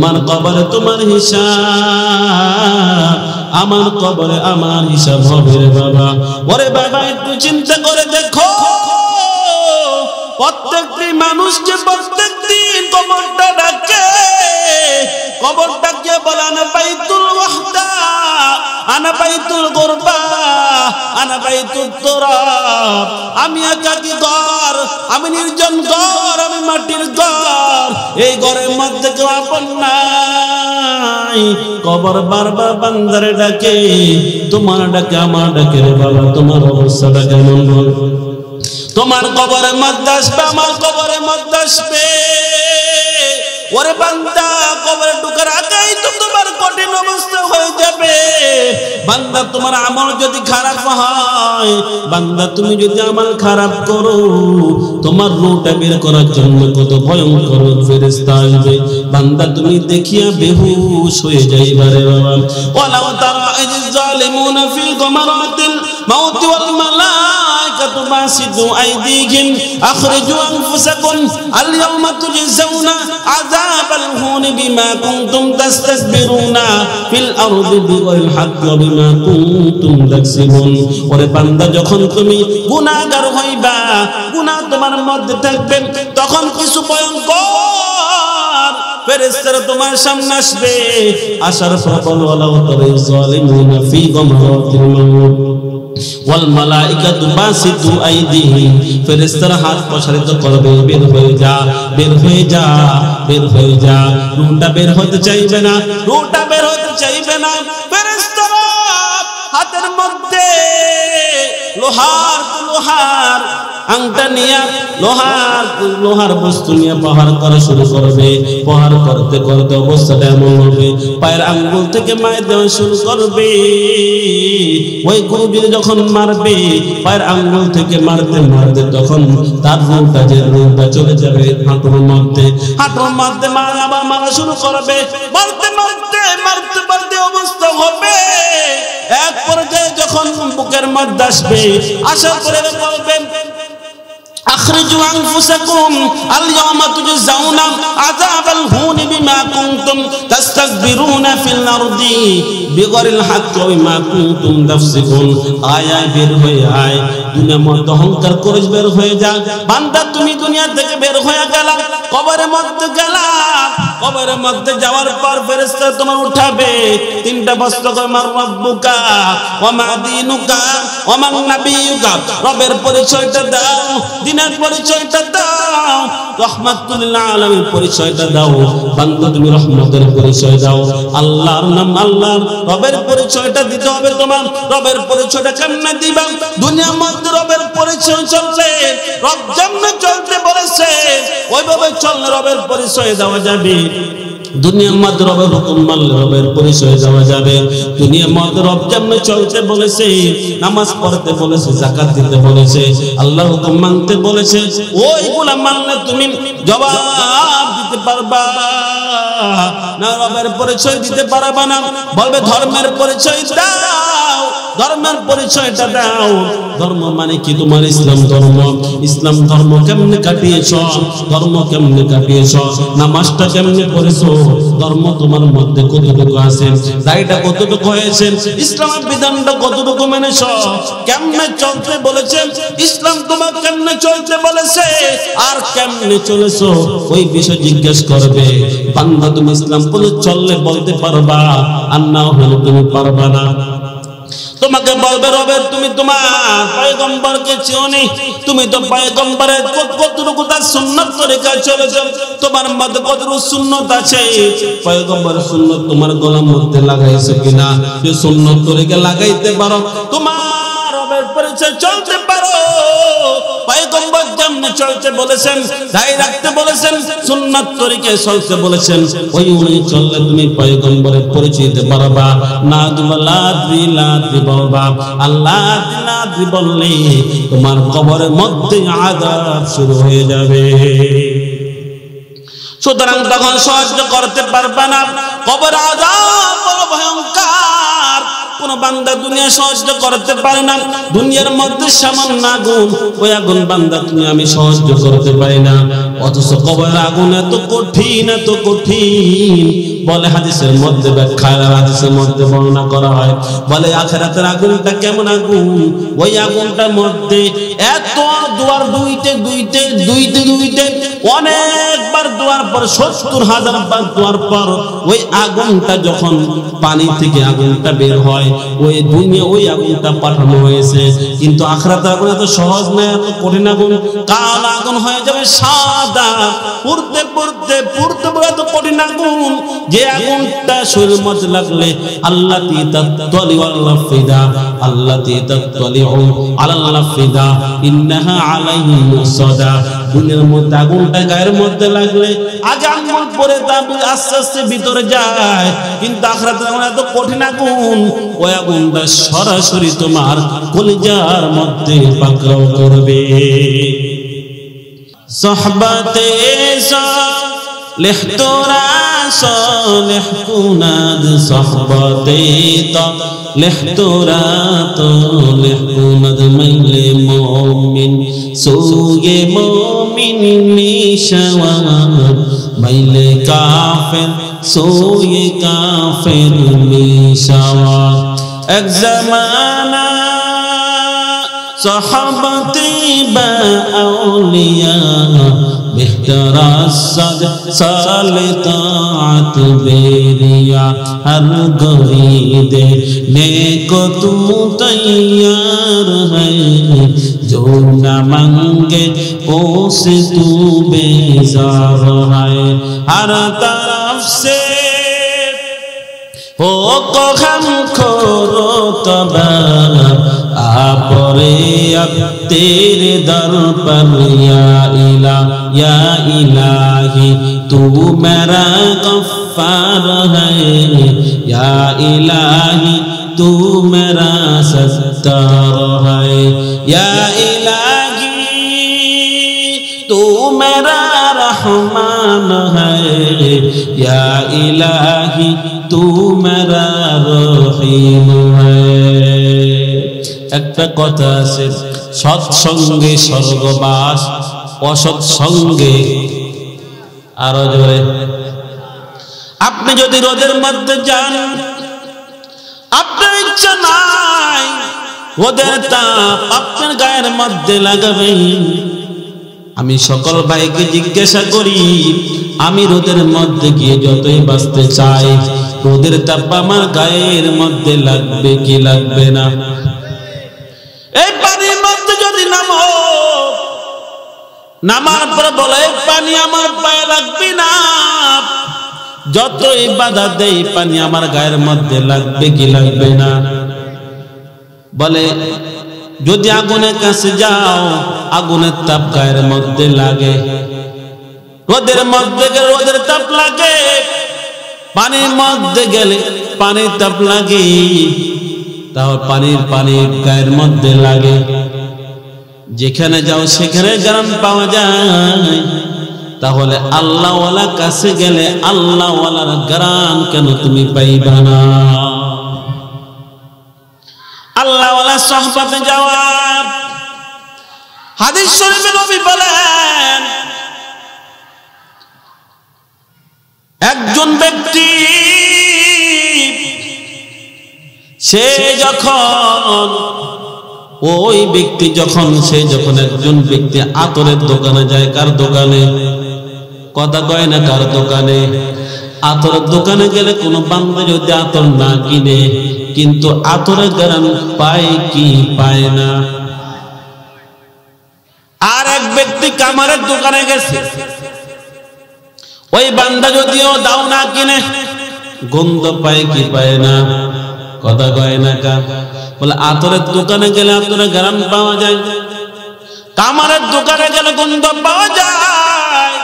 তোমার কবরে তোমার হিসাব, আমার কবরে আমার হিসাব হবে রে বাবা। ওরে বাবা একটু চিন্তা করে দেখো, প্রত্যেকটি মানুষকে প্রত্যেকদিন কবরটা ডাকে, কবরটাকে বলে আনা বাইতুল ওয়াহদা, আনা বাইতুল গুরবা, আনা বাইতুত তুরাব। আমি একাকী ঘর, আমি নির্জন ঘর, আমি মাটির ঘর, এই ঘরের মধ্যে কেউ আপন নাই। কবর বারবার বান্দারে ডাকে, তোমার ডাকে আমার ডাকে রে বাবা। তোমার অবস্থাটা কেমন বল? তোমার কবরের মধ্যে আসবে, আমার কবরের মধ্যে আসবে। ওরে বান্দা, কবরে ঢোকার আগেই তো তোমার কঠিন অবস্থা হয়ে যাবে। বান্দা তোমার আমল যদি খারাপ হয়, বান্দা তুমি যদি আমল খারাপ করো, তোমার রূহটা বের করার জন্য কত ভয়ঙ্কর ফেরেশতা আসবে। বান্দা তুমি দেখিয়া বেহুশ হয়ে যাইবা রে বাবা। ওয়ালাউ তারা ইয যালিমুনা ফিল গামারাতিল মাউত ওয়াল মালাইকাতু বাসিতু আইদিহিম আখরিজু আনফুসাকুম আল ইয়াওমা তুজজাউনা আযাবাল হুনি বিমা কুনতুম তাস্তাকবিরুনা ফিল আরদি বিগাইরিল হক ওয়া বিমা কুনতুম তাকসিবুন। ওরে বান্দা, যখন তুমি গুনাহগার হইবা, গুনাহ তোমার মধ্যে থাকবে, তখন কিছু ভয়ঙ্কর ফেরেশতারা তোমার সামনে আসবে। আসার পর বলওয়ালাউ তারা যালিমুনা ফি গামারাতিল মাউত ওয়াল মালাইকাতু বাসিতু আইদিহিম, ফেরেশতারা হাত প্রসারিত করবে, বের হয়ে যা, বের হয়ে যা, বের হয়ে যা। রূহটা বের হতে চাইবে না, রূহটা বের হতে চাইবে না। ফেরেশতারা হাতের মধ্যে লোহার আংটা নিয়ে লোহার বস্তু নিয়ে প্রহার করা শুরু করবে। প্রহার করতে করতে অবস্থাটা এমন হবে, পায়ের আঙ্গুল থেকে মায়ের দেওয়া শুরু করবে। ওই গুরুজি যখন মারবে, পায়ের আঙ্গুল থেকে মারতে মারতে তখন তার রূহটা চলে যাবে হাঁটুর মধ্যে মারা শুরু করবে। মারতে অবস্থা হবে, এক পর্যায়ে যখন বুকের মধ্যে আসবে, আসার পরে বলবেন আখরিজু আনফুসাকুম আল ইয়াওমা তুজজাউনা আযাবাল হুনি বিমা কুনতুম তাস্তাকবিরুনা ফিল আরদি বিগাইরিল হক ওয়া বিমা কুনতুম তাফসিকুন। আয় বের হয়ে আয়, দুনিয়ার মধ্যে অহংকার করে বের হয়ে যা। বান্দা তুমি দুনিয়া থেকে বের হয়ে গেলা, কবরের মধ্যে গেলা, কবরের মধ্যে যাওয়ার পর ফেরেশতা তোমার উঠাবে। তিনটা প্রশ্ন করে, মার রাব্বুকা ওয়া মা দীনুকা ওয়া মান নাবিয়ুকা, রবের পরিচয়টা দাও, দিনের পরিচয়টা দাও, রাহমাতুল লিল আলামিন পরিচয়টা দাও। বান্দা তুমি রহমতের পরিচয় দাও, আল্লাহর নাম, আল্লাহর রবের পরিচয়টা দিতে হবে তোমার। রবের পরিচয়টা কেমনে দিবা? দুনিয়ার মধ্যে রবের পরিচয় চলছে, রব যেমনে চলতে বলেছে ওইভাবে চললে রবের পরিচয় দেওয়া যাবে। দুনিয়ার মধ্যে রবের হুকুম মানলে রবের পরিচয় দেওয়া যাবে। দুনিয়ার মধ্যে রব যেমনে চলতে বলেছে, নামাজ পড়তে বলেছে, যাকাত দিতে বলেছে, আল্লাহর হুকুম মানতে বলেছে, ওইগুলা মানলে তুমি জবাব দিতে পারবা না, রবের পরিচয় দিতে পারবা না। বলবে ধর্মের পরিচয় দাও, ধর্মের পরিচয়টা দাও। ধর্ম মানে কি? তোমার ইসলাম ধর্ম। ইসলাম ধর্ম কেমনে কাটিয়েছ, ধর্ম কেমনে কাটিয়েছ, নামাজটা কেমনে পড়েছো, ধর্ম তোমার মধ্যে কতটুকু আছে, দায়টা কতটুকু হয়েছে, ইসলামের বিধানটা কতটুকু মেনেছ, কেমনে চলতে বলেছে ইসলাম, তোমার কেমনে চলতে বলেছে আর কেমনে চলেছো, ওই বিষয় জিজ্ঞেস করবে। বান্দা তুমি ইসলাম বলে চললে বলতে পারবা, আর না হলে তুমি পারবা না। তোমাকে বলবে রবের তুমি তোমার পয়গম্বরকে চিনি, তুমি তো পয়গম্বরের কতটুকু তার সুন্নাত তরিকায় চলেছো, তোমার মধ্যে কতটুকু সুন্নাত আছে, পয়গম্বরের সুন্নাত তোমার গলার মধ্যে লাগাইছো কিনা, যে সুন্নাত তরিকা লাগাইতে পারো, তোমার রবের পরিচয় চলতে পারো। পয়গম্বর যেমনে চলতে বলেছেন, দায় রাখতে বলেছেন, সুন্নাত তরিকায় চলতে বলেছেন, ওই অনুযায়ী চললে তুমি পয়গম্বরের পরিচয় দিতে পারবা। না লাদ্রি বলবা, আল্লাহ লাদ্রি বললে তোমার কবরের মধ্যে আযাব শুরু হয়ে যাবে। সুতরাং তখন সহ্য করতে পারবা না, কবর আযাব বড় ভয়ঙ্কর। কোন বান্দা দুনিয়া সহ্য করতে পারে না, দুনিয়ার মধ্যে সামান্য আগুন, ওই আগুন বান্দা তুমি আমি সহ্য করতে পারি না, অথচ কবরের আগুন এত কঠিন, এত কঠিন, বলে হাদিসের মধ্যে ব্যাখ্যা, হাদিসের মধ্যে বর্ণনা করা হয়, বলে আখিরাতের আগুনটা কেমন আগুন, ওই আগুনটার মধ্যে এত দুয়ার দুইতে অনেকবার দুয়ার পর ৭০,০০০ বার দুয়ার পর ওই আগুনটা যখন পানি থেকে আগুনটা বের হয়, ওই দুনিয়া ওই আগুনটা পাঠানো হয়েছে। কিন্তু আখিরাতের আগুন এত সহজ না, এত কঠিন আগুন। কালো আগুন হয়ে যাবে সাদা, পুড়তে এত কঠিন আগুন যে আগুনটা শরীরের মধ্যে লাগলে আল্লাতি তাতলি আল্লাহ ফিদা, আল্লাতি তাতলি আল্লাহ ফিদা ইন্নাহা আলাইহিম মুসাদা। দুনিয়ার মধ্যে আগুনটা গায়ের মধ্যে লাগলে আগে আঙ্গুল পরে আস্তে আস্তে ভিতরে যায়, কিন্তু আখিরাতের আগুন এত কঠিন আগুন, ওই আগুনটা সরাসরি তোমার কলিজার মধ্যে পাকড়াও করবে। সোহবতে সালেহ তোরা সালেহ কুনাদ, সোহবতে সালেহ তোরা সালেহ কুনাদ, মাইলে মুমিন সোয়ে মুমিন মিশাওয়াত, মাইলে কাফের সোয়ে কাফের মিশাওয়াত। এক জামানা صحابتي بأولياء بهتر الصد سالطاعت بیریا ہر گرید نیکو تو تیار ہے، جو نہ مانگے اسے تو بیزار ہے۔ ہر طرف سے ہو کو ہم کھورو تباہ آپ اب تیرے در پر یا الہی تو میرا غفار ہے، یا الہی تو میرا ستار ہے، یا الہی تو میرا رحمان ہے، یا الہی تو میرا رحیم ہے۔ একটা কথা আছে, সৎসঙ্গে স্বর্গবাস, অসৎসঙ্গে আরো জোরে। আপনি যদি রোদের মধ্যে যান, আপনার ইচ্ছা নাই রোদের তাপ আপনার গায়ের মধ্যে লাগাবেন। আমি সকল ভাইকে জিজ্ঞাসা করি, আমি রোদের মধ্যে গিয়ে যতই বাঁচতে চাই, রোদের তাপ আমার গায়ের মধ্যে লাগবে কি লাগবে না? এই পানির মধ্যে যদি নামো, নামার পরে বলে পানি আমার পায়ে লাগবে না, যতই বাধা দেই পানি আমার গায়ের মধ্যে লাগবে কি লাগবে না? বলে যদি আগুনের কাছে যাও, আগুনের তাপ গায়ের মধ্যে লাগে, রোদের মধ্যে গেলে রোদের তাপ লাগে, পানির মধ্যে গেলে পানির তাপ লাগে, তাহলে পানির গায়ের মধ্যে লাগে। যেখানে যাও সেখানে গ্রাম পাওয়া যায়, তাহলে আল্লাহওয়ালার কাছে গেলে আল্লাহওয়ালার গ্রাম কেন তুমি পাইবা না? আল্লাহওয়ালার সোহবতে যাওয়া। হাদিস শরীফে নবী বলেন, একজন ব্যক্তি সে যখন একজন ব্যক্তি আতরের দোকানে যায়, কার দোকানে? কথা কয় না কার দোকানে? আতরের দোকানে গেলে কোনো বান্দা যদি আতর না কিনে, কিন্তু আতরের গ্রাম পায় কি পায় না? আর এক ব্যক্তি কামারের দোকানে গেছে, ওই বান্দা যদিও দাও না কিনে, গন্ধ পায় কি পায় না? কথা কয় না কা? বলে আতরের দোকানে গেলে আতরের গ্রাম পাওয়া যায়, কামারের দোকানে গেলে গন্ধ পাওয়া যায়।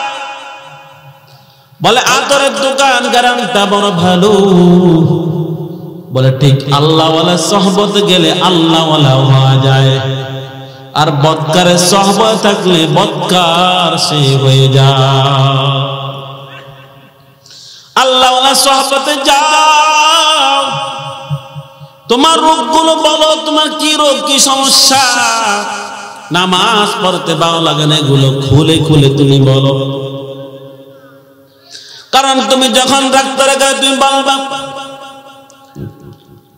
বলে আতরের দোকান গ্রামটা বড় ভালো। বলে ঠিক, আল্লাহওয়ালা সোহবতে গেলে আল্লাহওয়ালা হওয়া যায়, আর বদকারের সোহবত থাকলে বদকার সে হয়ে যায়। আল্লাহওয়ালা সোহবতে যাও, তোমার রোগগুলো বলো, তোমার কি রোগ, কি সমস্যা। নামাজ পড়তে ভালো লাগে না, এগুলো খুলে খুলে তুমি বলো। কারণ তুমি যখন ডাক্তারের কাছে তুমি বলবা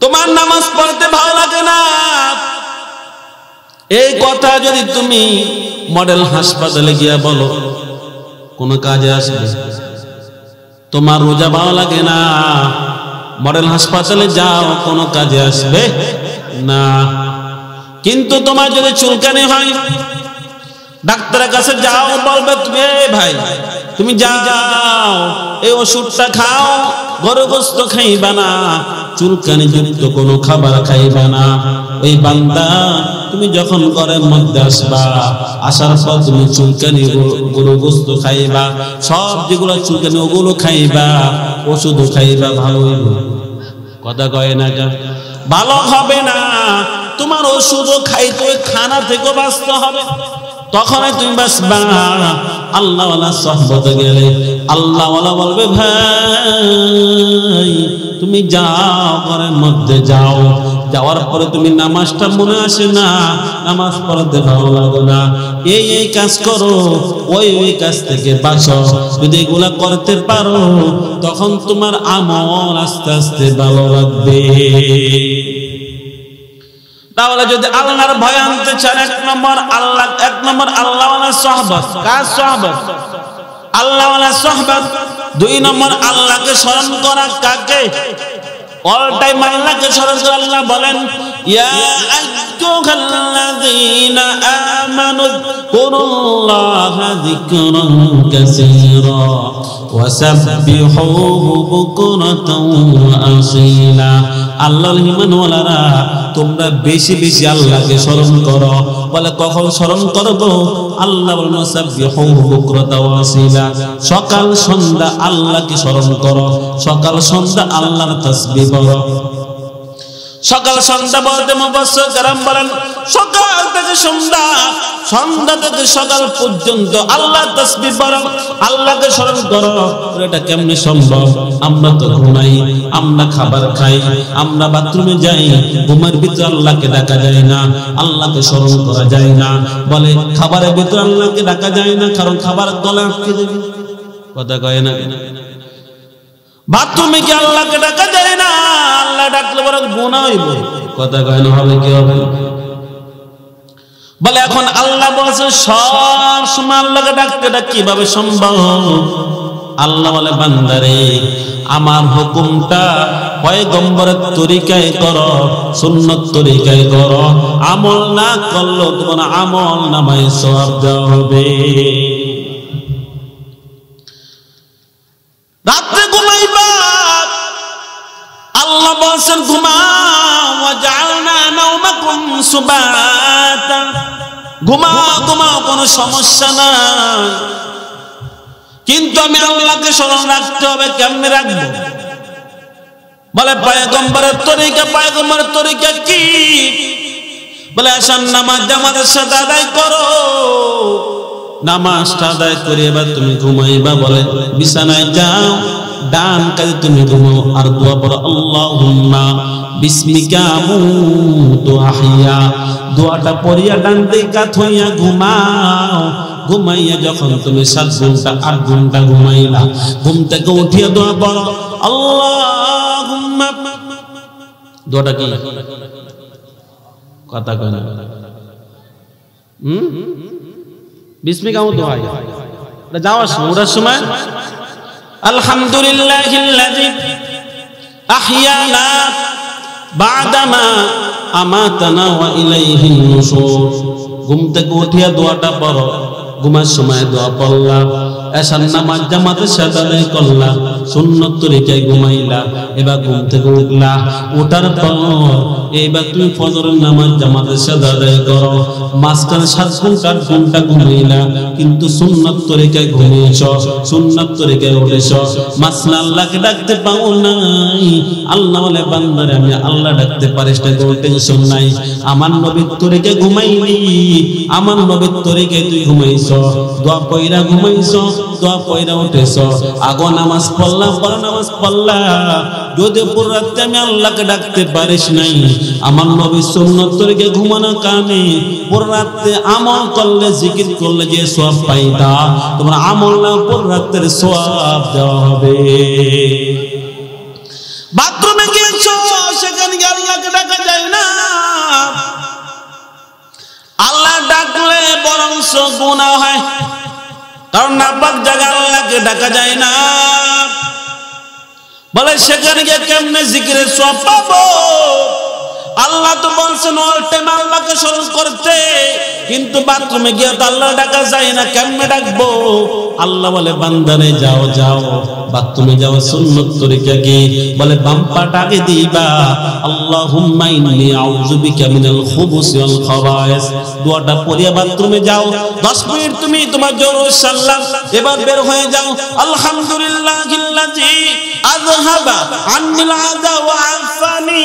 তোমার নামাজ পড়তে ভালো লাগে না, এই কথা যদি তুমি মডেল হাসপাতালে গিয়া বলো কোনো কাজে আসবে? তোমার রোজা ভালো লাগে না, মডেল হাসপাতালে যাও, কোনো কাজে আসবে না। কিন্তু তোমার যদি চুলকানি হয় ডাক্তারের কাছে যাও, বলবে তুমি ভাই তুমি যাও এই ওষুধটা খাও, গরু গোশত খাইবা না, চুলকানি যুক্ত কোনো খাবার খাইবা না। ওই বান্দা তুমি যখন ঘরের মধ্যে আসবা, আসার পর তুমি চুলকানি গরু গোশত খাইবা, সব যেগুলো চুলকানি ওগুলো খাইবা, ওষুধও খাইবা, ভালো হইব। কথা কয় না, ভালো হবে না। তোমার ওষুধও খাইতে খানা থেকে বাঁচতে হবে, তখনই তুমি বাঁচবা। আল্লাহওয়ালা সহবতে গেলে আল্লাহওয়ালা বলবে ভাই তুমি যাও, ঘরের মধ্যে যাও, যাওয়ার পরে তুমি নামাজটা মনে আসে না, নামাজ পড়তে ভালো লাগে না, এই কাজ করো, ওই কাজ থেকে বাঁচো। যদি এগুলা করতে পারো তখন তোমার আমল আস্তে আস্তে ভালো লাগবে। তাহলে যদি আল্লাহর ভয় আনতে চান, এক নম্বর আল্লাহওয়ালা সহবত। কার সহবত? আল্লাহওয়ালা সহবত। 2 নম্বর আল্লাহকে স্মরণ করা। কাকে? অল টাইম আল্লাহকে স্মরণ করা। আল্লাহ বলেন ইয়া আইয়ুহাল্লাযীনা আমানু যকুরুল্লাহা যিকরান কাসীরা ওয়া সাব্বিহুহু বুকরাতাও ওয়া আসীলা। আল্লাহর ঈমানওয়ালারা তোমরা বেশি বেশি আল্লাহকে স্মরণ করো। বলে কখন স্মরণ করব? আল্লাহ বলেন সাব্বিহুহু বুকরাতাও ওয়া আসীলা, সকাল সন্ধ্যা আল্লাহকে স্মরণ করো, সকাল সন্ধ্যা আল্লাহর তাসবিহ করো। সকাল সন্ধ্যা বলতে মুফাসসির کرام বলেন সকাল থেকে সন্ধ্যা, সন্ধ্যা থেকে সকাল পর্যন্ত আল্লাহ তাসবিহ করো, আল্লাহকে স্মরণ করো। এটা কেমনে সম্ভব? আমরা তো ঘুমাই, আমরা খাবার খাই, আমরা বাথরুমে যাই, ঘুমের ভিতরে আল্লাহকে ডাকা যায় না, আল্লাহকে স্মরণ করা যায় না। বলে খাবারের ভিতরে আল্লাহকে ডাকা যায় না, কারণ খাবার গলা আটকে যাবে। কথা কয় না? বাথরুমে কি আল্লাহকে ডাকা যায় না? আল্লাহ ডাকলে বড় গুনাহ হইব। কথা কয় না? হবে কি হবে? বলে এখন আল্লাহ বলেছে সব সময় আল্লাহকে ডাকতে, এটা কিভাবে সম্ভব? আল্লাহ বলে বান্দারে আমার হুকুমটা পয়গম্বরের তরিকায় করো, সুন্নত তরিকায় করো, আমল না করলেও তোমার আমল নামায় সওয়াব দেওয়া হবে। রাতে ঘুমাইবা, আল্লাহ বলেন ঘুমাও, ওয়াজআলনা নাওমাকুম সুবাতা, ঘুমাও কোনো সমস্যা নাই। কিন্তু আমি আল্লাহকে স্মরণ রাখতে হবে। কেমনে রাখবো? বলে পয়গম্বরের তরিকা। পয়গম্বরের তরিকা কি? বলে আসার নামাজ জামাতের সাথে আদায় করো, নামাজটা আদায় করে এবার তুমি ঘুমাইবা। বলে বিছানায় যাও, ডান কাজে তুমি ঘুমাও, আর দোয়া পড়ো আল্লাহুম্মা বিসমিকা আমুতু আহইয়া, দোয়াটা পড়িয়া ডান দিকে থইয়া ঘুমাও। ঘুমাইয়া যখন তুমি 7 ঘন্টা 8 ঘন্টা ঘুমাইলা, ঘুম থেকে উঠিয়া দোয়া পড়ো আল্লাহুম্মা। দোয়াটা কি? কথা কয় না? বিসমিকা আমুতু আহইয়া যাওয়ার সময় আলহামদুলিল্লাহিল্লাযী আহইয়ানা বা'দামা আমাতানা ওয়া ইলাইহিন নুশুর। ঘুম থেকে উঠিয়া দোয়াটা পড়ো, ঘুমার সময় দোয়া পড়লা, এশার নামাজ জামাতের সাথে আদায় করলা, সুন্নত তরিকায় ঘুমাইলা, এবার ঘুম থেকে উঠলা, ওঠার পর এইবার তুমি ফজরের নামাজ জামাতের সাথে আদায় করো। মাঝখানে 7 ঘন্টা 8 ঘন্টা ঘুমাইলা, কিন্তু সুন্নত তরিকায় ঘুমিয়েছ, সুন্নত তরিকায় উঠেছ, মাঝখানে আল্লাহকে ডাকতে পাও নাই। আল্লাহ বলে বান্দারে আমি আল্লাহ ডাকতে পারিস না, তোর টেনশন নাই, আমার নবীর তরিকায় ঘুমাইলি, আমার নবীর তরিকায় তুই ঘুমাইছ, দোয়া পয়রা ঘুমাইছ, দোয়া পয়রা উঠেছ, আগো নামাজ পড়লা, পর নামাজ পড়লা, যদি পুরো রাতে আমি আল্লাহকে ডাকতে পারিস নাই, আমার নবীর সুন্নাত তরিকে ঘুমানো কারণে পুরো রাতে আমল করলে জিকির করলে যে সওয়াব পাইতা, তোমার আমল না পুরো রাতের সওয়াব দেওয়া হবে। বাথরুমে গিয়েছো, সেখানে গিয়ে আল্লাহকে ডাকা যায় না। আল্লাহ ডাকলে বরং গুনাহ হয়, কারণ নাপাক জায়গা আল্লাহকে ডাকা যায় না। বলে সেখানে গিয়ে কেমনে জিকিরের সওয়াব পাবো? আল্লাহ তো বলছেন অল টাইম আল্লাহকে স্মরণ করতে, কিন্তু বাথরুমে গিয়ে তো আল্লাহ ডাকা যায় না, কেমনে ডাকবো? আল্লাহ বলে বান্দারে যাও যাও বাথরুমে যাও, সুন্নাত তরিকা কি বলে বাম পাটা আগে দিবা, আল্লাহুম্মা ইন্নী আউযু বিকা মিনাল খুবুসি ওয়াল খাবায়েস, দোয়াটা পড়িয়া বাথরুমে যাও। 10 মিনিট তুমি তোমার জোরে সাল্লাম, এবার বের হয়ে যাও, আলহামদুলিল্লাহিল্লাযী আযহাবা আন্নিল আযা ওয়া আফানি,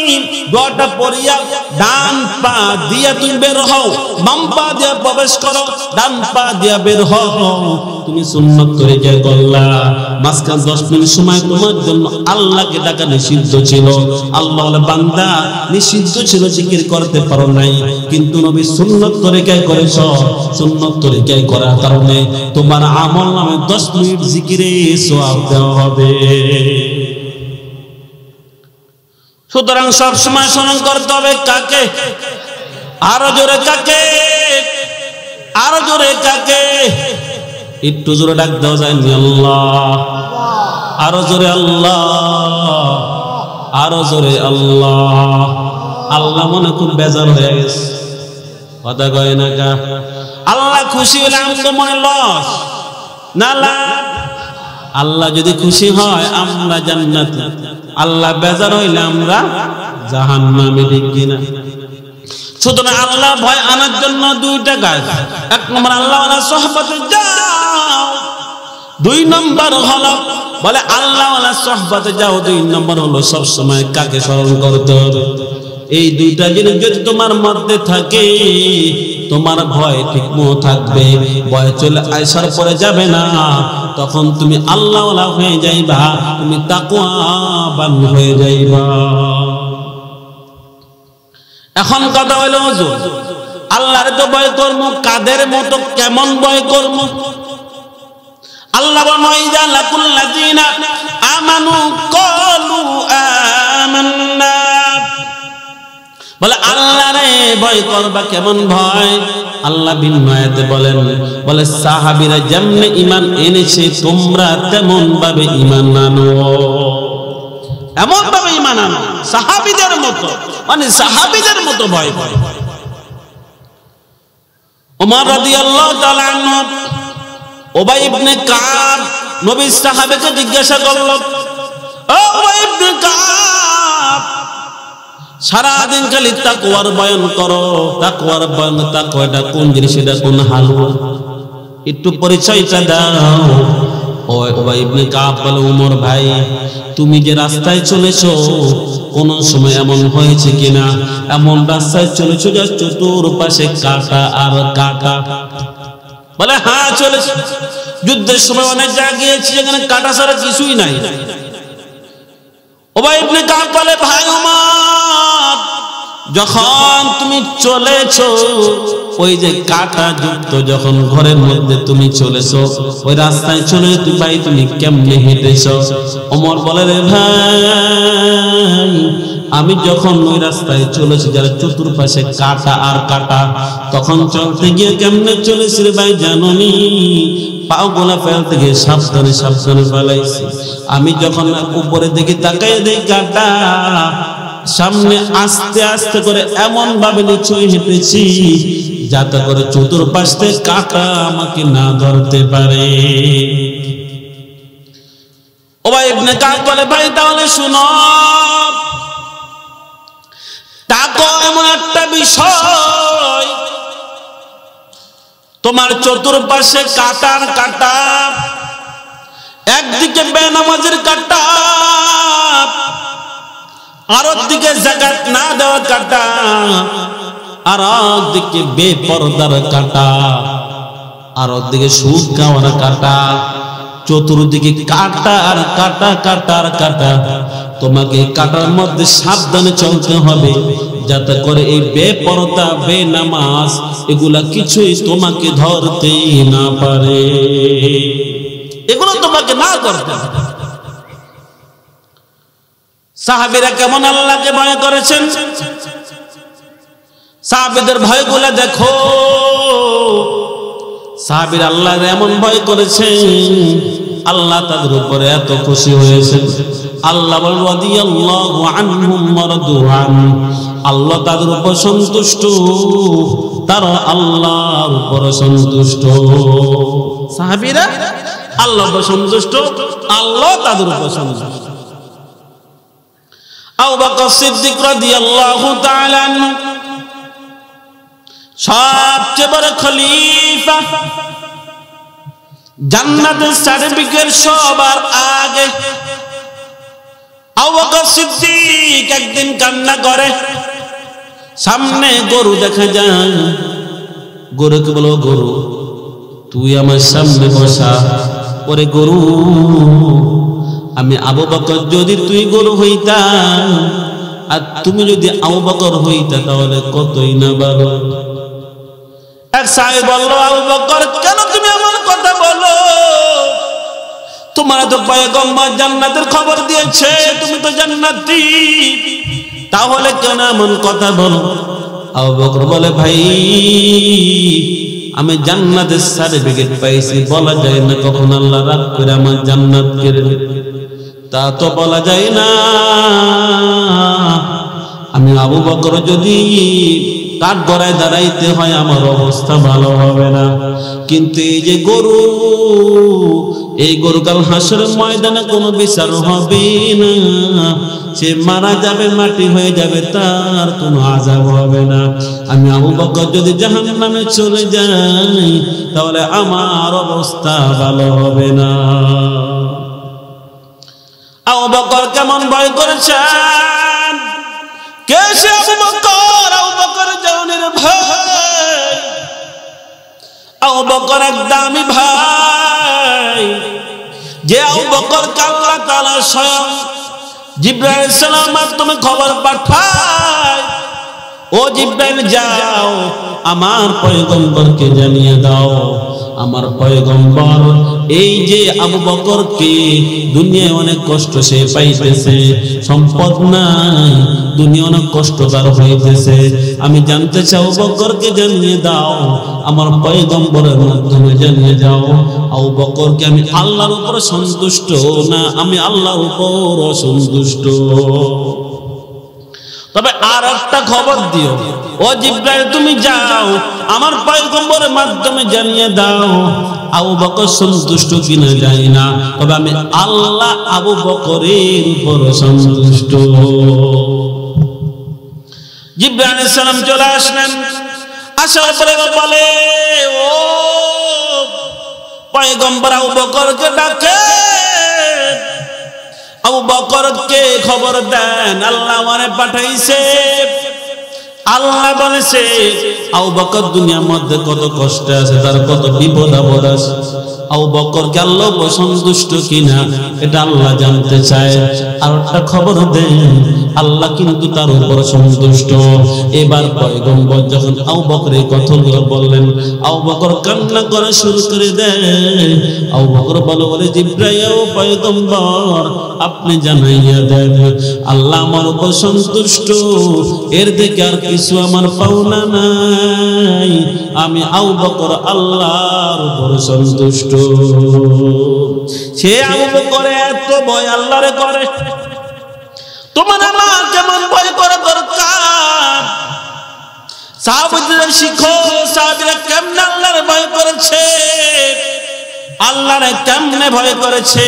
দোয়াটা পড়িয়া ডান পা দিয়া তুমি বের হও, বাম পা দিয়া প্রবেশ করো, ডান পা দিয়া বের হও। তুমি সুন্নাত তরিকা করলা, মাঝখানে 10 মিনিট সময় তোমার জন্য আল্লাহকে ডাকা নিষিদ্ধ ছিল। আল্লাহ বলে বান্দা নিষিদ্ধ ছিল, জিকির করতে পারো নাই, কিন্তু নবী সুন্নাত তরিকায় করেছো, সুন্নাত তরিকায় করার কারণে তোমার আমল নামে 10 মিনিট জিকিরে সওয়াব দেওয়া হবে। সুতরাং সব সময় স্মরণ করতে হবে কাকে? আরো জোরে কাকে? আরো জোরে কাকে? একটু জোরে ডাক দেওয়া যায় নি? আল্লাহ। আরো জোরে আল্লাহ, আরো জোরে আল্লাহ। আল্লাহ মনে খুব বেজার হয়ে গেছে, কথা কয় না কা? আল্লাহ খুশি হলে আমাদের মনে লস না লাভ? আল্লাহ যদি খুশি হয় আমরা জান্নাতে, আল্লাহ বেজার হইলে আমরা জাহান্নামে, ঠিক কিনা? সুতরাং আল্লাহ ভয় আনার জন্য 2টা কাজ। 1 নম্বর আল্লাহওয়ালা সোহবতে যাও, 2 নম্বর হলো বলে আল্লাহওয়ালা সোহবতে যাও, 2 নম্বর হলো সব সময় কাকে স্মরণ করতে হবে। এই 2টা জিনিস যদি তোমার মধ্যে থাকে, তোমার ভয় ঠিকমতো থাকবে, ভয় চলে আসার পরে যাবে না, তখন তুমি আল্লাহওয়ালা হয়ে যাইবা, তুমি তাকওয়াবান হয়ে যাইবা। এখন কথা হলো হুজুর আল্লাহর তো ভয় করব, কাদের মতো, কেমন ভয় করব? আল্লাহ বলেন লাকুল্লাযিনা আমানু ক্বালু আমান্না, বলে আল্লাহরে ভয় করবা, কেমন ভয়? আল্লাহ ভিন্ন আয়াতে বলেন, বলে সাহাবীরা যেমন ঈমান এনেছে তোমরা তেমন ভাবে ঈমান আনো, এমন ভাবে ঈমান আনো সাহাবীদের মতো, মানে সাহাবীদের মতো ভয় ভয়। ওমর রাদিয়াল্লাহু তাআলা আনহু উবাই ইবনে কাব নবীর সাহাবাকে জিজ্ঞাসা করল, ও উবাই ইবনে কাব সারা দিন খালি তাকওয়ার বয়ান করো, তাকওয়ার বয়ান, তাকওয়াটা কোন জিনিস, এটা কোন হালুয়া, একটু পরিচয়টা দাও। ও উবাই ইবনে কাব বলে, ওমর ভাই তুমি যে রাস্তায় চলেছো কোন সময় এমন হয়েছে কিনা, এমন রাস্তায় চলেছো যে চতুর্পাশে কাঁটা আর কাঁটা? বলে হ্যাঁ চলেছি, যুদ্ধের সময় অনেক জায়গা গিয়েছি যেখানে কাঁটা ছাড়া কিছুই নাই। উবাই ইবনে কাব বলে, ভাই ওমর যখন তুমি চলেছো ওই যে কাঁটা যুক্ত যখন ঘরের মধ্যে তুমি চলেছো, ওই রাস্তায় চলে ভাই তুমি কেমনে হেঁটেছো? ওমর বলে, রে ভাই আমি যখন ওই রাস্তায় চলেছি যারা চতুর্পাশে কাঁটা আর কাঁটা, তখন চলতে গিয়ে কেমনে চলেছি রে ভাই জানোনি? পাও গোলা ফেলতে গিয়ে সাবধানে সাবধানে ফেলাইছি। আমি যখন উপরের দিকে তাকাই দেই কাঁটা, সামনে আস্তে আস্তে করে এমন ভাবে নিচু হেঁটেছি যাতে করে চতুর্পাশ থেকে কাঁটা আমাকে না ধরতে পারে। উবাই ইবনে কাব বলে, ভাই তাহলে শুনো, তাকওয়া এমন একটা বিষয়, তোমার চতুর্পাশে কাঁটার কাঁটা, একদিকে বেনামাজের কাঁটা, আর একদিকে যাকাত না দেওয়া কাঁটা, আর একদিকে বেপরদার কাঁটা, আর একদিকে সুদ খাওয়ার কাঁটা। চতুর্দিকে কাটা আর কাটা, কাটা আর কাটা। তোমাকে কাটার মধ্যে সাবধানে চলতে হবে, যাতে করে এই বেপরদা বেনামাজ এগুলা কিছুই তোমাকে ধরতে না পারে, এগুলো তোমাকে না করতে। সাহাবীরা কেমন আল্লাহকে ভয় করেছেন, সাহাবীদের ভয়গুলা দেখো। সাহাবীরা আল্লাহর এমন ভয় করেছেন, আল্লাহ তাদের উপরে এত খুশি হয়েছেন। আল্লাহ বলেন রাদিয়াল্লাহু আনহুম ওয়া রাদু আন, আল্লাহ তাদের উপর সন্তুষ্ট, তারা আল্লাহর উপর সন্তুষ্ট। সাহাবীরা আল্লাহর উপর সন্তুষ্ট, আল্লাহ তাদের উপর সন্তুষ্ট। আবু বকর সিদ্দিক রাদিয়াল্লাহু তাআলা আনহু সবচেয়ে বড় খলিফা, জান্নাতের সার্টিফিকেট সবার আগে। আবু বকর সিদ্দিক একদিন কান্না করে, সামনে গরু দেখা যায়, গরুকে বলো গরু তুই আমার সামনে বসা। ওরে গরু, আমি আবু বকর যদি তুই গরু হইতা আর তুমি যদি আবু বকর হইতা তাহলে কতই না ভালো। এক সাহেব বলল, আবু বকর কেন তুমি এমন কথা বলো, তোমার তো পয়গম্বর জান্নাতের খবর দিয়েছে, তুমি তো জান্নাতি, তাহলে কেন এমন কথা বলো? আবু বকর বলে, ভাই আমি জান্নাতের সার্টিফিকেট পাইছি, বলা যায় না কখন আল্লাহ রাগ করে আমার জান্নাত কেড়ে নেবে, তা তো বলা যায় না। আমি আবু বকর যদি কাঠ গড়ায় দাঁড়াইতে হয় আমার অবস্থা ভালো হবে না, কিন্তু এই যে গরু, এই গরু কাল হাসরের ময়দানে কোনো বিচার হবে না, সে মারা যাবে, মাটি হয়ে যাবে, তার কোনো আযাব হবে না। আমি আবু বকর যদি জাহান্নামে চলে যাই তাহলে আমার অবস্থা ভালো হবে না। আবু বকর কেমন ভয় করেছেন, কে সে আবু বকর? আবু বকর জানের ভাই, আবু বকর এক দামি ভাই, যে আবু বকর আল্লাহ তাআলা স্বয়ং জিবরাইল আলাইহিস সালামের মাধ্যমে খবর পাঠায়, ও জিবরাইল যাও আমার পয়গম্বরকে জানিয়ে দাও, আমার পয়গম্বর এই যে আবু বকরকে দুনিয়ায় অনেক কষ্ট সে পাইতেছে, সম্পদ নাই, দুনিয়া অনেক কষ্ট তার হইতেছে, আমি জানতে চাই আবু বকরকে জানিয়ে দাও, আমার পয়গম্বরের মাধ্যমে জানিয়ে দাও আবু বকরকে আমি আল্লাহর উপর সন্তুষ্ট না আমি আল্লাহর উপর অসন্তুষ্ট। তবে আর একটা খবর দিও, ও জিবরাইল তুমি যাও আমার পয়গম্বরের মাধ্যমে জানিয়ে দাও আবু বকর সন্তুষ্ট কিনা জানি না, তবে আমি আল্লাহ আবু বকরের উপর সন্তুষ্ট। জিবরাইল আলাইহিস সালাম চলে আসলেন, আসার পরে বলে, ও পয়গম্বর আবু বকরকে ডাকে, আবু বকরকে খবর দেন আল্লাহ আমারে পাঠাইছে। আল্লাহ বলেছে আবু বকর দুনিয়ার মধ্যে কত কষ্টে আছে, তার কত বিপদ আপদ আছে, আবু বকরকে আল্লাহ সন্তুষ্ট কিনা এটা আল্লাহ জানতে চায়। আর একটা খবর দেন আল্লাহ কিন্তু তার উপর সন্তুষ্ট। এবার পয়গম্বর যখন আবু বকরের কথাগুলো বললেন, আবু বকর কান্না করা শুরু করে দেয়। আবু বকর বলে, জিবরাইল পয়গম্বর আপনি জানাইয়া দেন আল্লাহ আমার উপর সন্তুষ্ট, এর দিকে আর কিছু আমার পাওনা নাই, আমি আবু বকর আল্লাহর উপর সন্তুষ্ট। সে আবু বকর এত ভয় আল্লাহরে করে, তোমার আমার কেমন ভয় করা দরকার? সাহাবীদের শিখো, সাহাবীরা কেমনে আল্লাহরে ভয় করেছে, আল্লাহরে কেমনে ভয় করেছে।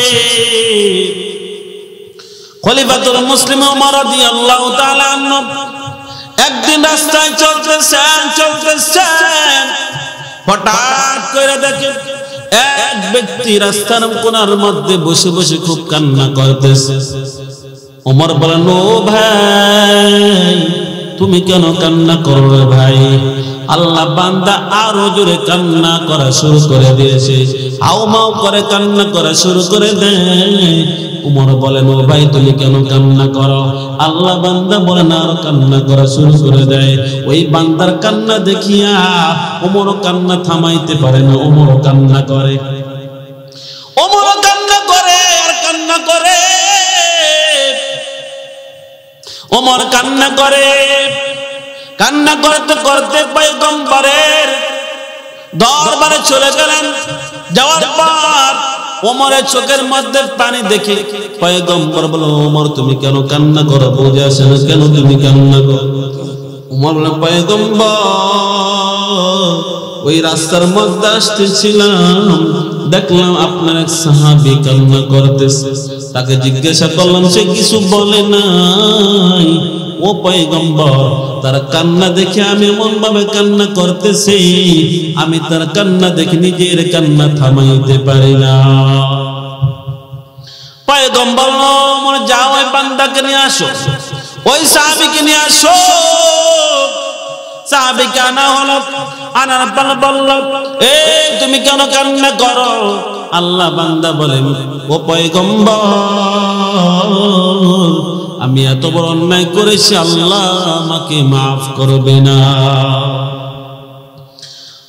খলিফাতুল মুসলিম ওমর রাদিয়াল্লাহু তাআলা আনহু একদিন রাস্তায় চলতেছেন, হঠাৎ করে দেখে এক ব্যক্তি রাস্তার কোণার মধ্যে বসে বসে খুব কান্না করতেছে। ওমর বলেন, ও ভাই তুমি কেন কান্না করো রে ভাই? আল্লাহ বান্দা আরো জোরে কান্না করা শুরু করে দিয়েছে, আউমাউ করে কান্না করা শুরু করে দেয়। উমর বলেন, ও ভাই তুমি কেন কান্না করো? আল্লাহ বান্দা বলেন, আর কান্না করা শুরু করে দেয়। ওই বান্দার কান্না দেখিয়া উমর কান্না থামাইতে পারে না, উমর কান্না করে, উমর কান্না করে আর কান্না করে, উমর কান্না করে। কান্না করতে করতে পয়গম্বরের দরবারে চলে গেলেন। যাওয়ার পর ওমরের চোখের মধ্যে পানি দেখে পয়গম্বর বলল, ওমর তুমি কেন কান্না করো? বুঝে আসে না কেন তুমি কান্না করো? ওমর বলল, পয়গম্বর ওই রাস্তার মধ্যে আসতেছিলাম, দেখলাম আপনার এক সাহাবী কান্না করতেছে। তাকে জিজ্ঞাসা করলাম, সে কিছু বলে নাই। ও পয়গম্বর, তার কান্না দেখে আমি এমন ভাবে কান্না করতেছি, আমি তার কান্না দেখে নিজের কান্না থামাইতে পারি না। পয়গম্বর বলল, যাও ওই বান্দাকে নিয়ে আসো, ওই সাহাবীকে নিয়ে আসো। সাহাবীকে আনা হলো। আনার পর বলল, এই তুমি কেন কান্না করো? আল্লাহ বান্দা বলেন, ও পয়গম্বর আমি এত বড় অন্যায় করেছি, আল্লাহ আমাকে মাফ করবে না।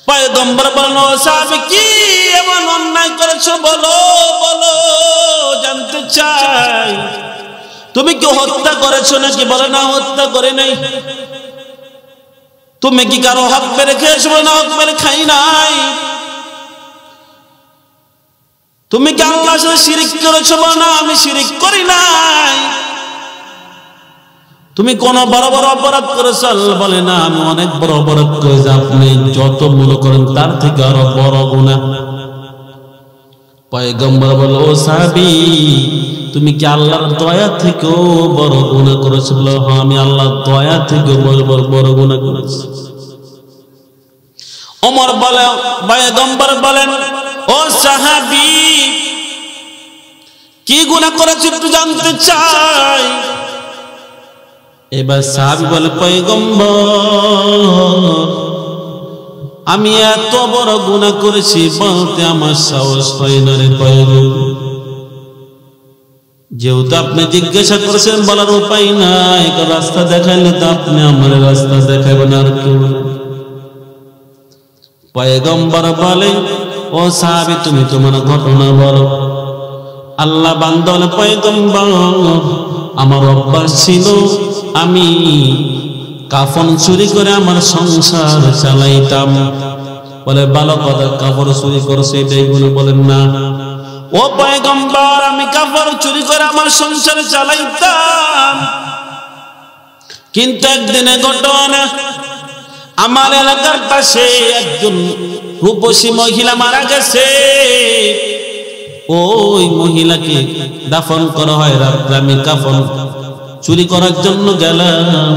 পয়গম্বর বলেন, ও সাহাবী কি এমন অন্যায় করেছো? বলো বলো, জানতে চাই। তুমি কি হত্যা করেছো নাকি? বলে না, হত্যা করে নাই। তুমি কি কারো হক মেরে খেয়েছো? বলে না, হক মেরে খাই নাই। তুমি কি আল্লাহর সাথে শিরক করেছো? বলে না, আমি শিরক করি নাই। তুমি কোন বড় বড় অপরাধ করেছো? আল্লাহ বলে না, আমি অনেক বড় অপরাধ করেছি, আপনি যত মনে করেন তার থেকে আরো বড় গুনাহ। পয়গম্বর বলল, ও সাহাবী তুমি কি আল্লাহর দয়া থেকেও বড় গুনাহ করেছো? বলে, হ্যাঁ আমি আল্লাহর দয়া থেকেও বড় গুনাহ করেছি। ওমর বলে, পয়গম্বর বলেন, ও সাহাবী কি গুনাহ করেছো একটু জানতে চাই। এবার সাহাবী বলে, পয়গম্বর আমি এত বড় গুনাহ করেছি বলতে আমার সাহস হয় না রে পয়গম্বর। যেহেতু আপনি জিজ্ঞাসা করেছেন বলার উপায় নাই, রাস্তা দেখাইলে তো আপনি আমার রাস্তা দেখাবেন, আর কেউ না। পয়গম্বর বলে, ও সাহাবী তুমি তোমার ঘটনা বলো। আল্লাহ বান্দা বলে, পয়গম্বর আমার অভ্যাস ছিল আমি কাফন চুরি করে আমার সংসার চালাইতাম। বলে, ভালো কথা, কাপড় চুরি করছে এটাই গুলো? বলেন না। ও পয়গম্বর আমি কাপড় চুরি করে আমার সংসার চালাইতাম, কিন্তু একদিনে ঘটনা, আমার এলাকার পাশে একজন রূপসী মহিলা মারা গেছে। ওই মহিলাকে দাফন করা হয়। রাত্রে আমি কাফন চুরি করার জন্য গেলাম।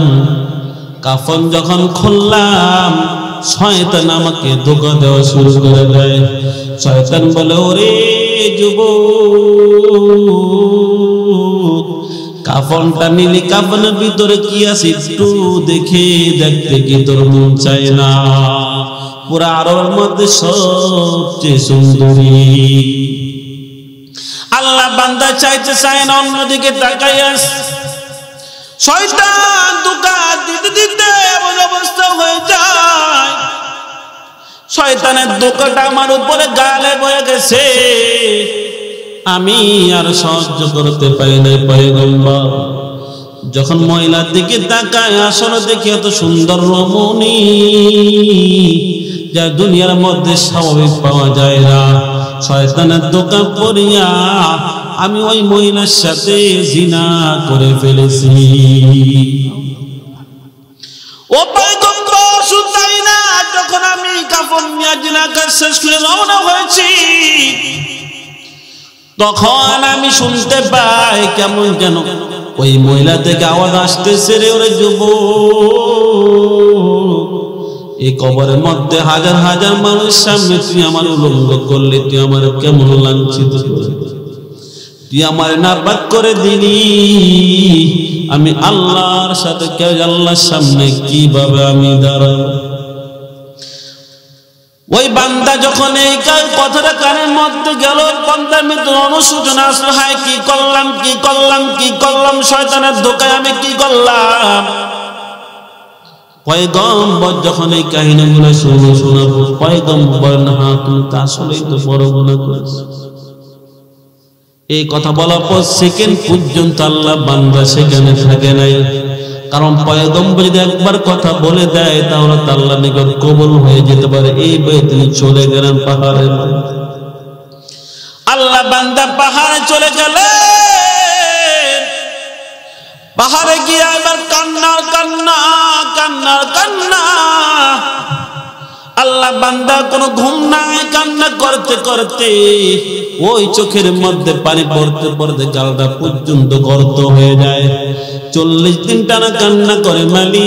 কাফন যখন খুললাম, শয়তান আমাকে ধোঁকা দেওয়া শুরু করে দেয়। শয়তান বলে, ওরে যুবক, কাফনটা নিলি, কাফনের ভিতরে কি আছে একটু দেখে দেখতে কি তোর মন চায় না? পুরা আরবের মধ্যে সবচেয়ে সুন্দরী। আল্লাহ বান্দা চাইতে চায় না, অন্যদিকে তাকাইয়া শয়তান ধোঁকা দিতে দিতে এমন অবস্থা হয়ে যায়, শয়তানের ধোঁকাটা আমার উপরে গালে বয়ে গেছে, আমি আর সহ্য করতে পারি না। পয়গম্বর যখন মহিলার দিকে তাকায়, আসলে দেখি এত সুন্দর রমণী যা দুনিয়ার মধ্যে স্বাভাবিক পাওয়া যায় না। শয়তানের ধোঁকা পড়িয়া আমি ওই মহিলার সাথে জিনা করে ফেলেছি। ও পয়গম্বর শুধু তাই না, যখন আমি কাফন নিয়ে জিনা কাজ শেষ করে রওনা হয়েছি, তখন আমি শুনতে পাই কেমন যেন ওই মহিলা থেকে আওয়াজ আসতেছে, রে ওরে যুবক, এই কবরের মধ্যে হাজার হাজার মানুষ সামনে তুই আমার উলঙ্গ করলে, তুই আমার কেমন লাঞ্ছিত করলি, তুই আমার নাপাক করে দিলি, আমি আল্লাহর সাথে আল্লাহর সামনে কিভাবে আমি দাঁড়াবো? ওই বান্দা যখন এই কথাটা কানের মধ্যে গেল, বান্দার মধ্যে অনুশোচনা আসলো, হায় কি করলাম, কি করলাম, কি করলাম, শয়তানের ধোকায় আমি কি করলাম। পয়গম্বর যখন এই কাহিনীগুলো শোনাবো, পয়গম্বর না, তুমি তো আসলেই তো বড় গুনাহ করেছো। এই কথা বলার পর সেকেন্ড পর্যন্ত আল্লাহ বান্দা সেখানে থাকে নাই, কারণ পয়গম্বর যদি একবার কথা বলে দেয় তাহলে আল্লাহর নিকট কবুল হয়ে যেতে পারে। এই বলে তিনি চলে গেলেন পাহাড়ে। আল্লাহ বান্দা পাহাড়ে চলে গেলেন। পাহাড়ে গিয়ে এবার কান্নার কান্না, কান্নার কান্না। আল্লাহ বান্দা কোনো ঘুম নাই, কান্না করতে করতে ওই চোখের মধ্যে পানি পড়তে পড়তে গালটা পর্যন্ত গর্ত হয়ে যায়। 40 দিন টানা কান্না করে, মালিক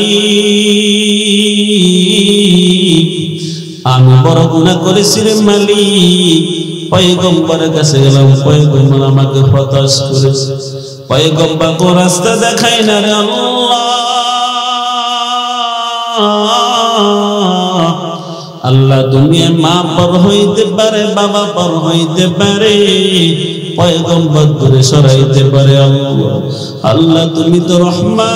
আমি বড় গুনাহ করেছি রে মালিক। পয়গম্বরের কাছে গেলাম, পয়গম্বর আমাকে হতাশ করেছে। পয়গম্বর কোন রাস্তা দেখায় না রে আল্লাহ। আল্লাহ দুনিয়ায় মা পর হইতে পারে, বাবা পর হইতে পারে, পয়গম্বর দূরে সরাইতে পারে আল্লাহ। আল্লাহ তুমি তো রহমান,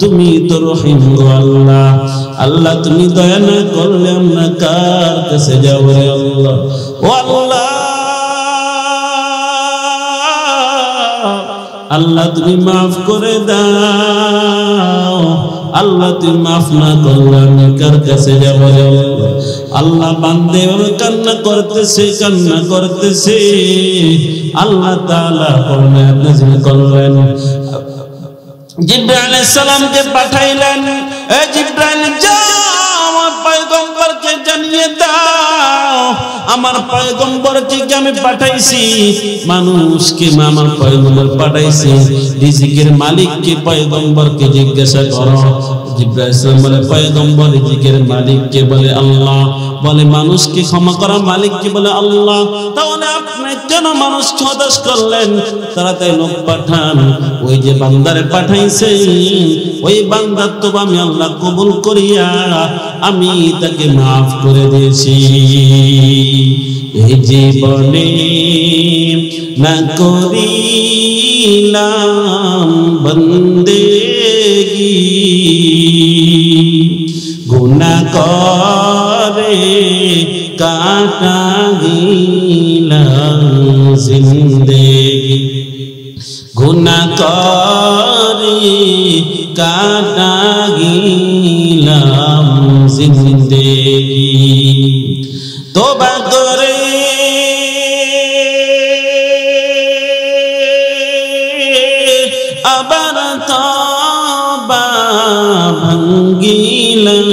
তুমি তো রহিম গো আল্লাহ। আল্লাহ তুমি দয়া না করলে আমরা কার কাছে যাব রে আল্লাহ। ও আল্লাহ, আল্লাহ তুমি মাফ করে দাও। আল্লাহ তুমি মাফ না করলে আমি কার কাছে যাব রে আল্লাহ। আল্লাহ বান্দে কান্না করতেছে, কান্না করতেছে। আল্লাহ তাআলা করলেন, জিবরাইল আলাইহিস সালামকে পাঠাইলেন, এ জিবরাইল যাও আমার পয়গম্বরকে জানিয়ে দাও, আমার পয়গম্বরকে আমি পাঠাইছি, মানুষকে আমার পয়গম্বর পাঠাইছি, রিজিকের মালিককে পয়গম্বরকে জিজ্ঞাসা করো। জিবরাইল সালাম বলে, পয়গম্বর রিজিকের মালিককে বলে আল্লাহ, বলে মানুষকে ক্ষমা করা মালিককে বলে আল্লাহ। তাহলে আপনি কেন মানুষকে হতাশ করলেন? তাড়াতাড়ি লোক পাঠান, ওই যে বান্দারে পাঠাইছে ওই বান্দার তো আমি আল্লাহ কবুল করিয়া আমি তাকে মাফ করে দিয়েছি। এই জীবনে না করিলাম বন্দেগি, গুনাহ করে কাটাইলাম জিন্দেগি, গুনাহ করে কাটাইলাম জিন্দেগি। তোবা করে আবার তওবা ভাঙ্গিলাম,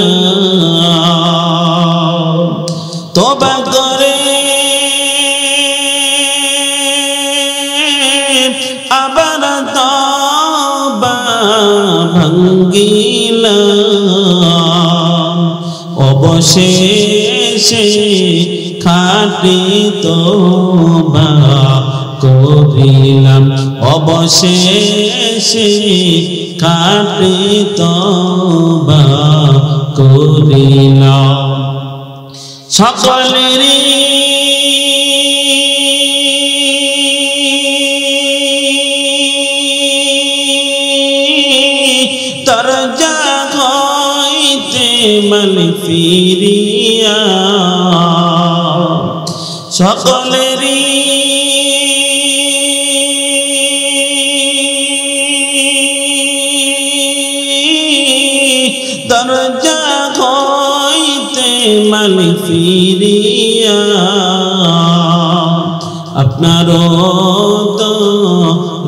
তোবা করে আবার তওবা ভাঙ্গিলাম, অবশেষে খাঁটি তওবা করিলাম, অবশেষে খাঁটি তওবা করিলাম। সকলেরই দরজা হইতে মালি ফিরিয়া, সকলেরই দরজা হইতে মালি ফিরিয়া, আপনার তো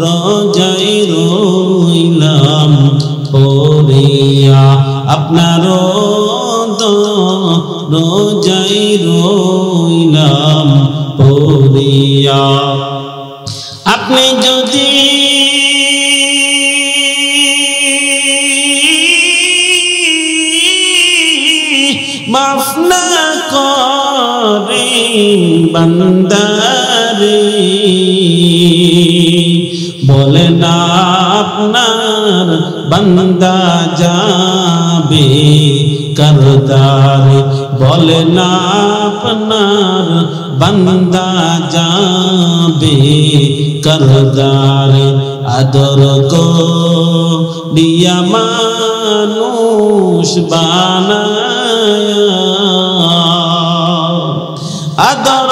রোজাই রইলাম পড়িয়া, আপনার তো রোজাই রইলাম পড়িয়া। আপনি যদি মাফ না করেন বান্দারে, বলে না আপনার বান্দা যা বেকারদার বলে না আপনার বান্দা যাবে কারদার আদর করিয়া মানুষ বানায়া আদর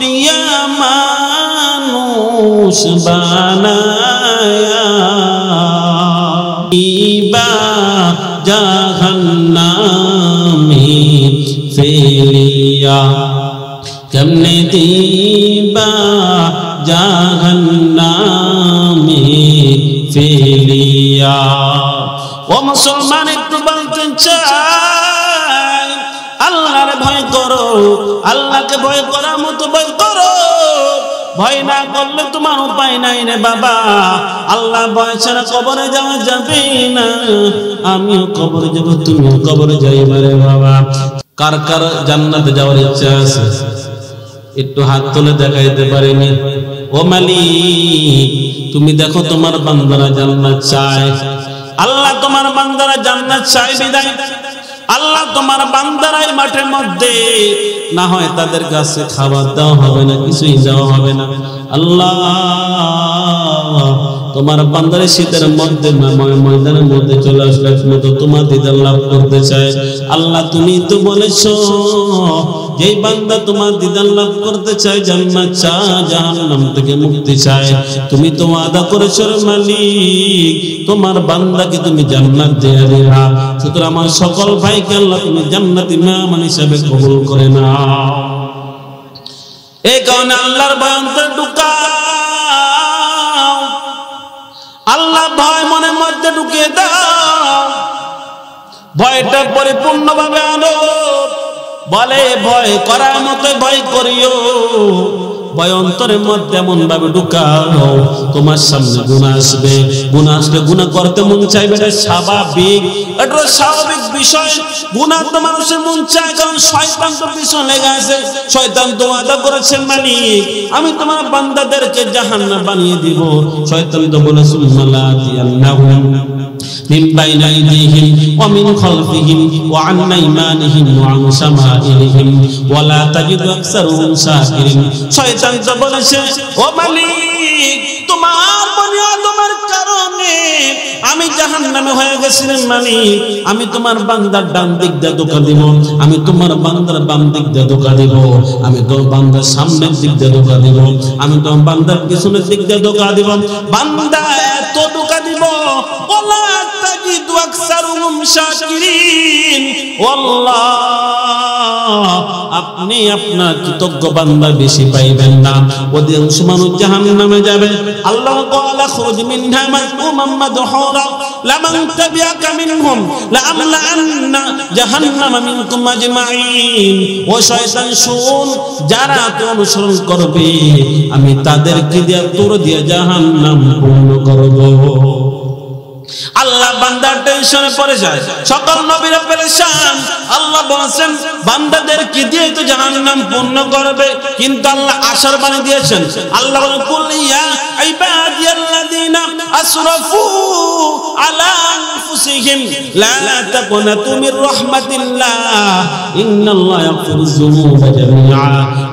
করিয়া মানুষ বানায়া ইবা জাহান্নামে ফেলিয়া কেমনে দিবা জাহান্নামে ফেলিয়া। ও মুসলমান একটু বলতে চাই আল্লাহর ভয় করো, আল্লাহকে ভয় করার মতো ভয় করো। ভয় না করলে তোমার উপায় নাই রে বাবা। আল্লাহ ভয় ছাড়া কবরে যাওয়া যাবে না। আমিও কবরে যাব, তুমিও কবরে যাইবে রে বাবা। কার কার জান্নাতে যাওয়ার ইচ্ছা আছে একটু হাত তুলে দেখাইতে পারেনি? ও মালিক তুমি দেখো তোমার বান্দারা জান্নাত চায়। আল্লাহ তোমার বান্দারা জান্নাত চায় বিদায় আল্লাহ তোমার বান্দারাই মাঠের মধ্যে না হয় তাদের কাছে খাবার দেওয়া হবে না, কিছুই দেওয়া হবে না। আল্লাহ তোমার বান্দারে শীতের মধ্যে ময়দানের মধ্যে চলে আসলে তো তোমার দিদার লাভ করতে চায়। আল্লাহ তুমি তো বলেছো যেই বান্দা তোমার দিদার লাভ করতে চায়, জান্নাত চায়, জাহান্নাম থেকে মুক্তি চায়, তুমি তো ওয়াদা করেছো রে মালিক তোমার বান্দাকে তুমি জান্নাত দিয়ে দিবা। সুতরাং আমার সকল ভাইকে আল্লাহ তুমি জান্নাতি মেহমান হিসেবে কবুল করে নাও। এই কারণে আল্লাহর ভয় অন্তরে ঢুকাও, আল্লাহ ভয় মনের মধ্যে ঢুকিয়ে দাও, ভয়টা পরিপূর্ণভাবে আনো। বলে ভয় করার মতো ভয় করিও, ভয় অন্তরের মধ্যে এমন ভাবে ঢুকাও তোমার সামনে গুনাহ আসবে, গুনাহ আসলে গুনাহ করতে মন চাইবে, এটা স্বাভাবিক, এটা স্বাভাবিক বিষয়। গুনাহ তো মানুষের মন চায়, কারণ শয়তান তো পিছনে লেগে আছে। শয়তান তো ওয়াদা করেছেন মালিক আমি তোমার বান্দাদেরকে জাহান্নাম বানিয়ে দিব। শয়তান তো বলেছেন মালাতিয়ান্নাহুম মিন বাইনি আইদিহিম ওয়া মিন খালফিহিম ওয়া আন আইমানিহিম ওয়া আন শামাইলিহিম ওয়া লা তাজিদু আকসারুহুম শাকিরিন। শয়তান তো বলেছে ও মালিক তোমার বনি আদমের কারণে আমি জাহান্নামে হয়ে গেছিলাম মালিক, আমি তোমার বান্দার ডান দিক দিয়ে ধোঁকা দিব, আমি তোমার বান্দার বাম দিক দিয়ে ধোঁকা দিব, আমি তোমার বান্দার সামনের দিক দিয়ে ধোঁকা দিব, আমি তোমার বান্দার পিছনের দিক দিয়ে ধোঁকা দিব। বান্দা এত ধোঁকা দিব ওয়ালা তাজিদু আকসারুহুম শাকিরিন। আল্লাহ আপনি আপনার কৃতজ্ঞ বান্দা বেশি পাইবেন না, অধিকাংশ মানুষ জাহান্নামে যাবে। আল্লাহ ক্বালা খুরুজ মিনহা মাযমুমান মাদহুরা লামান তাবিআকা মিনহুম লাআমলাআন্না জাহান্নামা মিনকুম আজমাইন। ও শয়তান শুন, যারা তোর অনুসরণ করবে আমি তাদেরকে দিয়ে তোর দিয়ে জাহান্নাম পূর্ণ করব। আল্লাহ বান্দার টেনশনে পড়ে যায়, সকল নবীরা পেরেশান। আল্লাহ বলেছেন বান্দাদের কি দিয়ে তো জাহান্নাম পূর্ণ করবে, কিন্তু আল্লাহ আশার বাণী দিয়েছেন। আল্লাহ বলেন কুল ইয়া ইবাদিয়াল্লাযিনা আসরাফু আলা আনফুসিহিম লা তাকুনাতু মির রাহমাতিল্লাহ ইন্নাল্লাহা ইয়াগফিরুয যুনুবা জামিআ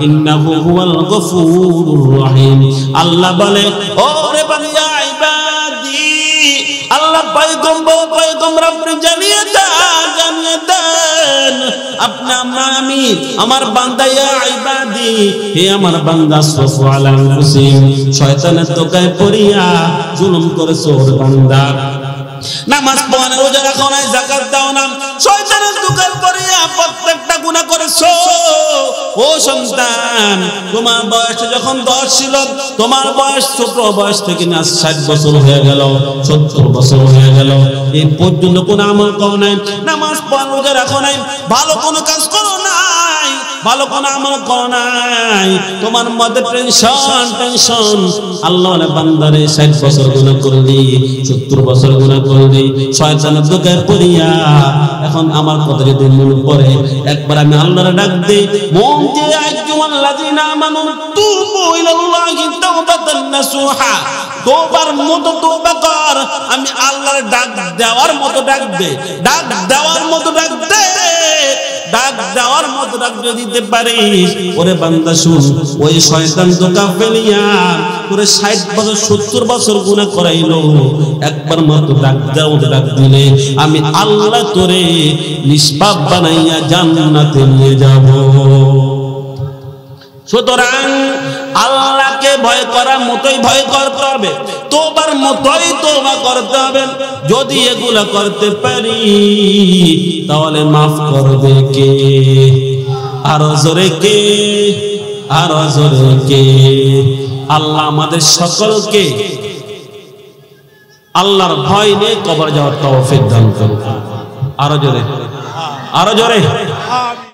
ইন্নাহু হুয়াল গফুরুর রহিম। আল্লাহ বলে ও রে বান্দা আল্লাহ পয়গম্বর আপনি জানিয়ে দেন আপনি আমি আমার বান্দা ইয়া ইবাদি হে আমার বান্দা আসরাফু আলা আনফুসিহিম শয়তানের ধোঁকায় পড়িয়া জুলুম করেছো ওরে বান্দা। নামাজ পড়ো না, রোজা রাখো না, যাকাত দাও না, শয়তানের ধোঁকায় পড়িয়া প্রত্যেকটা গুনাহ করেছো। ও সন্তান তোমার বয়স যখন 10 ছিল, তোমার বয়স ছোট বয়স থেকে না 60 বছর হয়ে গেল, 70 বছর হয়ে গেল, এই পর্যন্ত কোনো আমল করো নাই, নামাজ পড়ো, রোজা রাখো নাই, ভালো কোনো কাজ করো নাই, ভালো কোনো আমল করো নাই, তোমার মধ্যে টেনশন। আল্লাহ বান্দারে 60 বছর গুনাহ করলি, 70 বছর গুনাহ করলি, শয়তানের ধোঁকায় পড়িয়া এখন আমার কথা যদি মনে পড়ে একবার আমি আল্লাহরে ডাক দেই, মন দিয়ে আইয়ুহাল্লাযিনা আমানু তুবু ইলাল্লাহি তাওবাতান নাসুহা তওবার মতো তওবা কর, আমি আল্লাহর ডাক দেওয়ার মতো ডাক দে, ডাক দেওয়ার মতো ডাক দে, ডাক দেওয়ার মতো ডাক দিতে পারিস। ওরে বান্দা শুন, ওই শয়তান তোকে ফেলিয়া তোরে 60 বছর 70 বছর গুনাহ করাইলো, একবার মাত্র ডাক দেওয়ার মতো ডাক দিলে আমি আল্লাহ তোরে নিষ্পাপ বানাইয়া জান্নাতে নিয়ে যাব। সুতরাং আল্লাহকে ভয় করার মতোই ভয় করতে হবে, তওবার মতোই তওবা করতে হবে। যদি এগুলা করতে পারি তাহলে মাফ করবে কে? আরো জোরে কে? আরো জোরে কে? আল্লাহ আমাদের সকলকে আল্লাহর ভয় নিয়ে কবর যাওয়ার তৌফিক দান করুন। আরো জোরে, আরো জোরে।